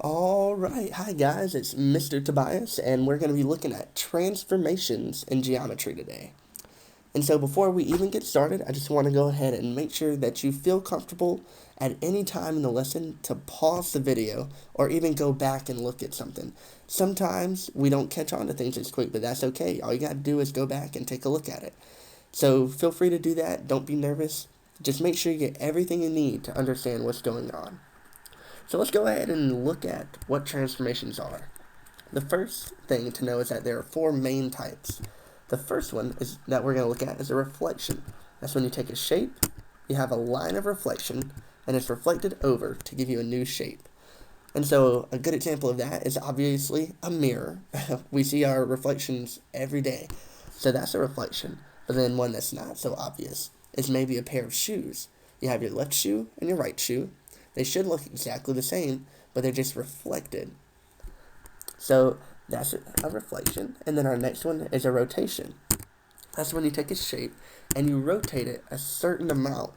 Alright, hi guys, it's Mr. Tobias, and we're going to be looking at transformations in geometry today. And so before we even get started, I just want to go ahead and make sure that you feel comfortable at any time in the lesson to pause the video or even go back and look at something. Sometimes we don't catch on to things as quick, but that's okay. All you got to do is go back and take a look at it. So feel free to do that. Don't be nervous. Just make sure you get everything you need to understand what's going on. So let's go ahead and look at what transformations are. The first thing to know is that there are four main types. The first one is that we're going to look at is a reflection. That's when you take a shape, you have a line of reflection, and it's reflected over to give you a new shape. And so a good example of that is obviously a mirror. We see our reflections every day. So that's a reflection. But then one that's not so obvious is maybe a pair of shoes. You have your left shoe and your right shoe. They should look exactly the same, but they're just reflected. So that's a reflection. And then our next one is a rotation. That's when you take a shape and you rotate it a certain amount,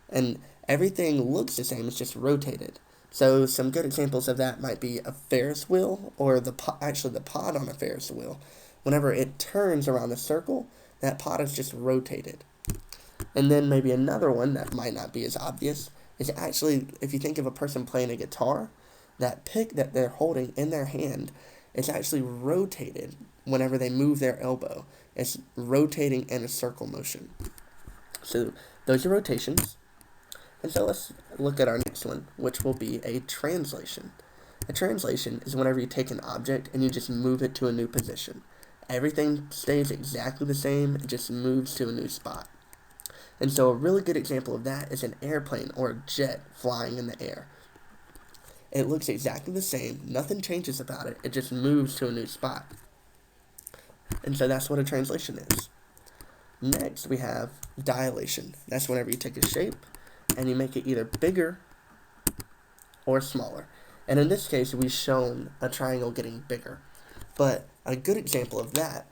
and everything looks the same, it's just rotated. So some good examples of that might be a Ferris wheel, or the pod on a Ferris wheel. Whenever it turns around the circle, that pod is just rotated. And then maybe another one that might not be as obvious is actually, if you think of a person playing a guitar, that pick that they're holding in their hand is actually rotated whenever they move their elbow. It's rotating in a circle motion. So those are rotations. And so let's look at our next one, which will be a translation. A translation is whenever you take an object and you just move it to a new position. Everything stays exactly the same, it just moves to a new spot. And so a really good example of that is an airplane or a jet flying in the air. It looks exactly the same, nothing changes about it, it just moves to a new spot. And so that's what a translation is. Next, we have dilation. That's whenever you take a shape and you make it either bigger or smaller. And in this case, we've shown a triangle getting bigger. But a good example of that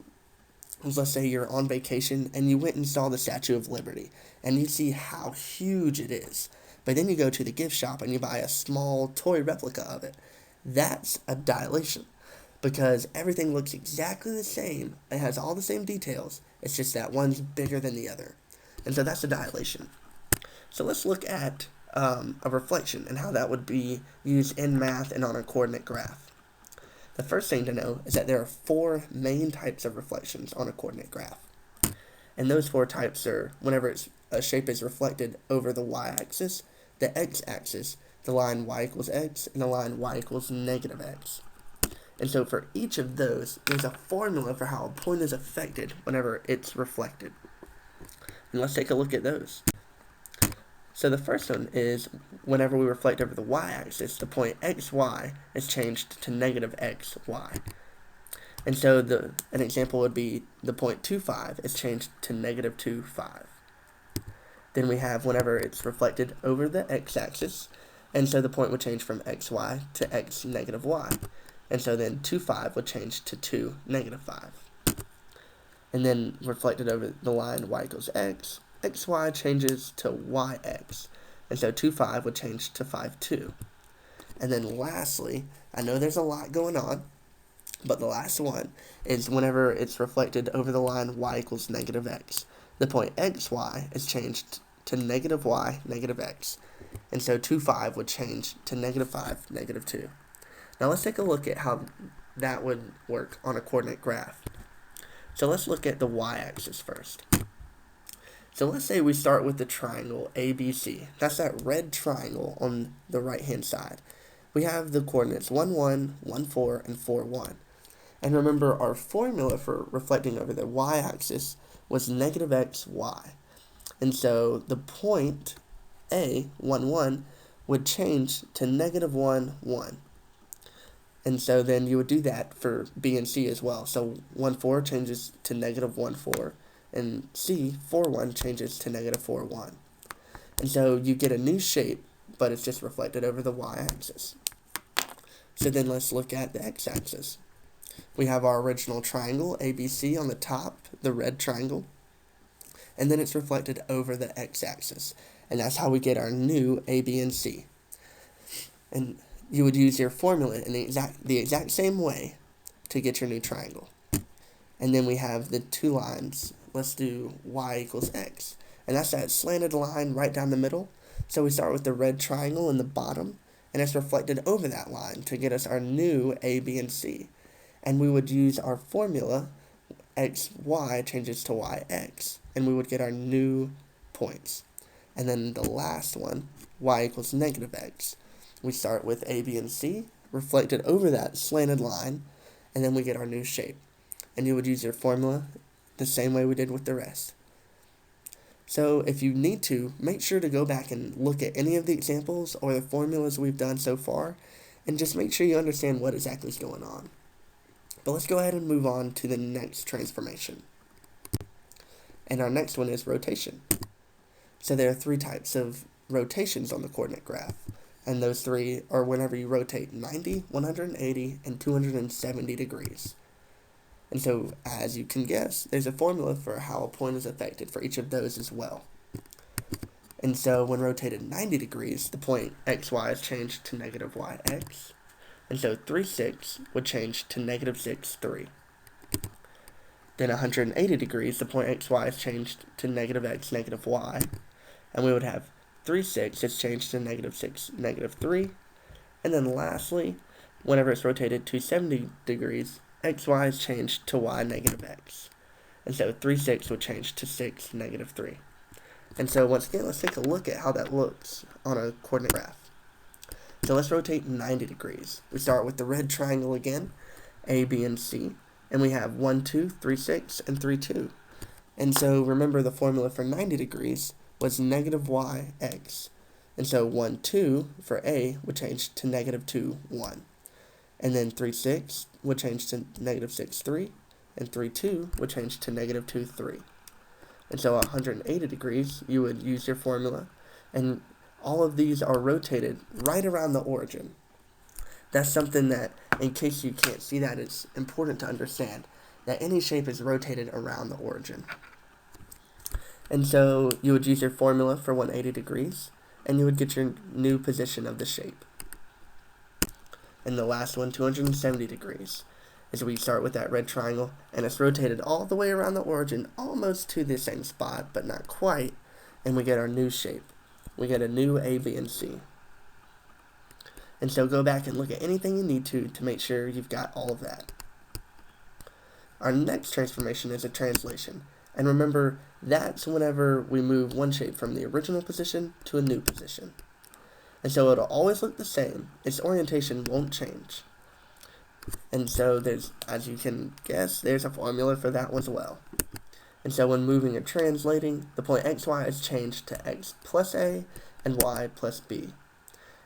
is, let's say you're on vacation and you went and saw the Statue of Liberty, and you see how huge it is. But then you go to the gift shop and you buy a small toy replica of it. That's a dilation, because everything looks exactly the same. It has all the same details. It's just that one's bigger than the other. And so that's a dilation. So let's look at a reflection and how that would be used in math and on a coordinate graph. The first thing to know is that there are four main types of reflections on a coordinate graph. And those four types are whenever a shape is reflected over the y-axis, the x-axis, the line y equals x, and the line y equals negative x. And so for each of those, there's a formula for how a point is affected whenever it's reflected. And let's take a look at those. So the first one is whenever we reflect over the y-axis, the point xy is changed to negative xy. And so an example would be the point 2,5 is changed to negative 2,5. Then we have whenever it's reflected over the x-axis, and so the point would change from xy to x negative y. And so then 2,5 would change to 2 negative 5. And then reflected over the line y equals x, xy changes to yx. And so 2,5 would change to 5,2. And then lastly, I know there's a lot going on, but the last one is whenever it's reflected over the line y equals negative x. The point xy is changed to negative y, negative x. And so 2,5 would change to negative 5, negative 2. Now let's take a look at how that would work on a coordinate graph. So let's look at the y-axis first. So let's say we start with the triangle ABC. That's that red triangle on the right-hand side. We have the coordinates 1, 1, 1, 4, and 4, 1. And remember, our formula for reflecting over the y-axis was negative xy. And so the point A, 1, 1, would change to negative 1, 1. And so then you would do that for B and C as well. So 1, 4 changes to negative 1, 4. And C, 4, 1 changes to negative 4, 1. And so you get a new shape, but it's just reflected over the y-axis. So then let's look at the x-axis. We have our original triangle, ABC, on the top, the red triangle. And then it's reflected over the x-axis. And that's how we get our new A, B, and C. And you would use your formula in the exact same way to get your new triangle. And then we have the two lines. Let's do y equals x. And that's that slanted line right down the middle. So we start with the red triangle in the bottom, and it's reflected over that line to get us our new a, b, and c. And we would use our formula, xy changes to yx, and we would get our new points. And then the last one, y equals negative x. We start with a, b, and c, reflected over that slanted line, and then we get our new shape. And you would use your formula the same way we did with the rest. So if you need to, make sure to go back and look at any of the examples or the formulas we've done so far, and just make sure you understand what exactly is going on. But let's go ahead and move on to the next transformation. And our next one is rotation. So there are three types of rotations on the coordinate graph, and those three are whenever you rotate 90, 180, and 270 degrees. And so, as you can guess, there's a formula for how a point is affected for each of those as well. And so, when rotated 90 degrees, the point xy is changed to negative yx. And so, 3, 6 would change to negative 6, 3. Then 180 degrees, the point xy is changed to negative x, negative y. And we would have 3, 6 is changed to negative 6, negative 3. And then lastly, whenever it's rotated 270 degrees, xy is changed to y, negative x. And so 3, 6 would change to 6, negative 3. And so once again, let's take a look at how that looks on a coordinate graph. So let's rotate 90 degrees. We start with the red triangle again, a, b, and c. And we have 1, 2, 3, 6, and 3, 2. And so remember the formula for 90 degrees was negative yx. And so 1, 2 for a would change to negative 2, 1. And then 3, 6 would change to negative 6, 3. And 3, 2 would change to negative 2, 3. And so 180 degrees, you would use your formula. And all of these are rotated right around the origin. That's something that, in case you can't see that, it's important to understand that any shape is rotated around the origin. And so you would use your formula for 180 degrees, and you would get your new position of the shape. And the last one, 270 degrees, is we start with that red triangle, and it's rotated all the way around the origin, almost to the same spot, but not quite, and we get our new shape. We get a new A, B, and C. And so go back and look at anything you need to make sure you've got all of that. Our next transformation is a translation. And remember, that's whenever we move one shape from the original position to a new position. And so it'll always look the same. Its orientation won't change. And so there's, as you can guess, there's a formula for that one as well. And so when moving or translating, the point xy is changed to x plus a and y plus b.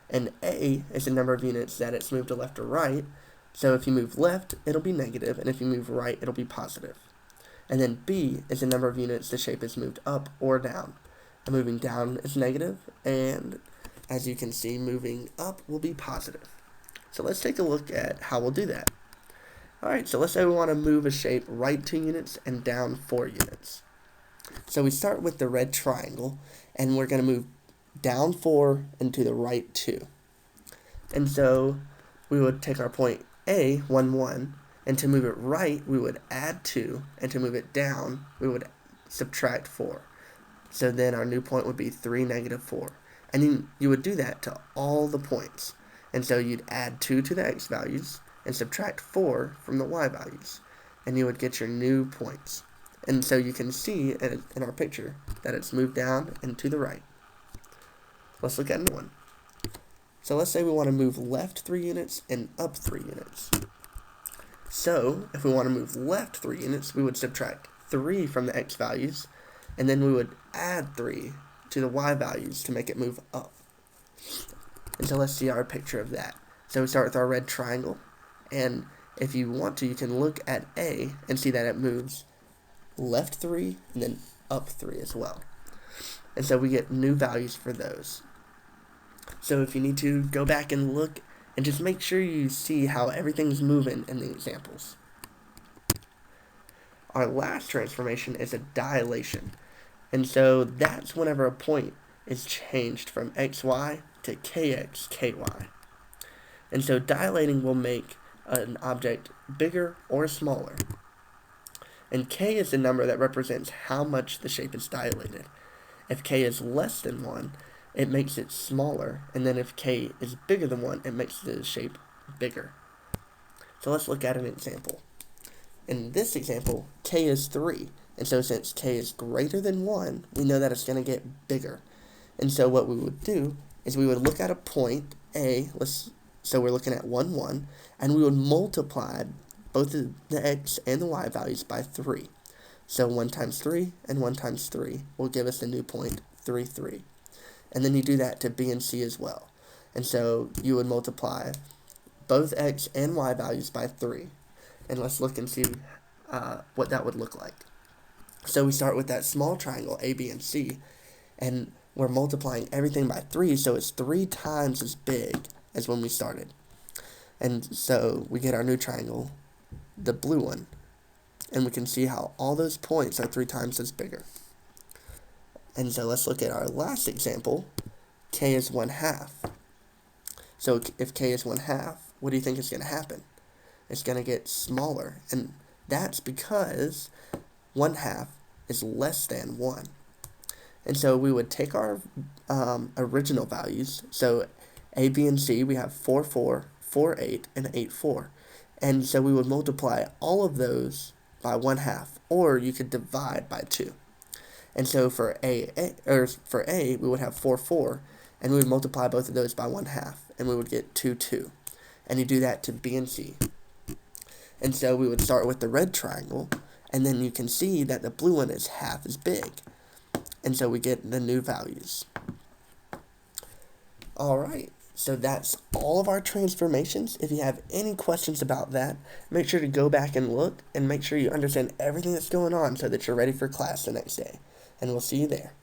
And a is the number of units that it's moved to left or right. So if you move left, it'll be negative, and if you move right, it'll be positive. And then b is the number of units the shape is moved up or down. And moving down is negative, and as you can see, moving up will be positive. So let's take a look at how we'll do that. Alright, so let's say we want to move a shape right 2 units and down 4 units. So we start with the red triangle, and we're going to move down 4 and to the right 2. And so we would take our point A, 1, 1, and to move it right, we would add 2, and to move it down, we would subtract 4. So then our new point would be 3, negative 4. And you would do that to all the points. And so you'd add 2 to the x values and subtract 4 from the y values. And you would get your new points. And so you can see in our picture that it's moved down and to the right. Let's look at another one. So let's say we want to move left 3 units and up 3 units. So if we want to move left 3 units, we would subtract 3 from the x values, and then we would add 3 to the y values to make it move up. And so let's see our picture of that. So we start with our red triangle, and if you want to, you can look at A and see that it moves left 3 and then up 3 as well. And so we get new values for those. So if you need to, go back and look and just make sure you see how everything's moving in the examples. Our last transformation is a dilation. And so that's whenever a point is changed from xy to kx, ky. And so dilating will make an object bigger or smaller. And k is the number that represents how much the shape is dilated. If k is less than 1, it makes it smaller, and then if k is bigger than 1, it makes the shape bigger. So let's look at an example. In this example, k is 3, and so since k is greater than 1, we know that it's going to get bigger. And so what we would do is we would look at a point, A, so we're looking at 1, 1, and we would multiply both the x and the y values by 3. So 1 times 3 and 1 times 3 will give us a new point, 3, 3. And then you do that to b and c as well. And so you would multiply both x and y values by 3. And let's look and see what that would look like. So we start with that small triangle, A, B, and C, and we're multiplying everything by 3, so it's 3 times as big as when we started. And so we get our new triangle, the blue one, and we can see how all those points are 3 times as bigger. And so let's look at our last example. K is 1/2. So if k is 1/2, what do you think is going to happen? It's going to get smaller, and that's because 1/2 is less than 1. And so we would take our original values. So A, B, and C, we have 4, 4, 4, 8, and 8, 4. And so we would multiply all of those by 1/2, or you could divide by 2. And so for A, we would have 4, 4, and we would multiply both of those by 1/2, and we would get 2, 2. And you do that to B and C. And so we would start with the red triangle, and then you can see that the blue one is half as big. And so we get the new values. Alright, so that's all of our transformations. If you have any questions about that, make sure to go back and look, and make sure you understand everything that's going on so that you're ready for class the next day. And we'll see you there.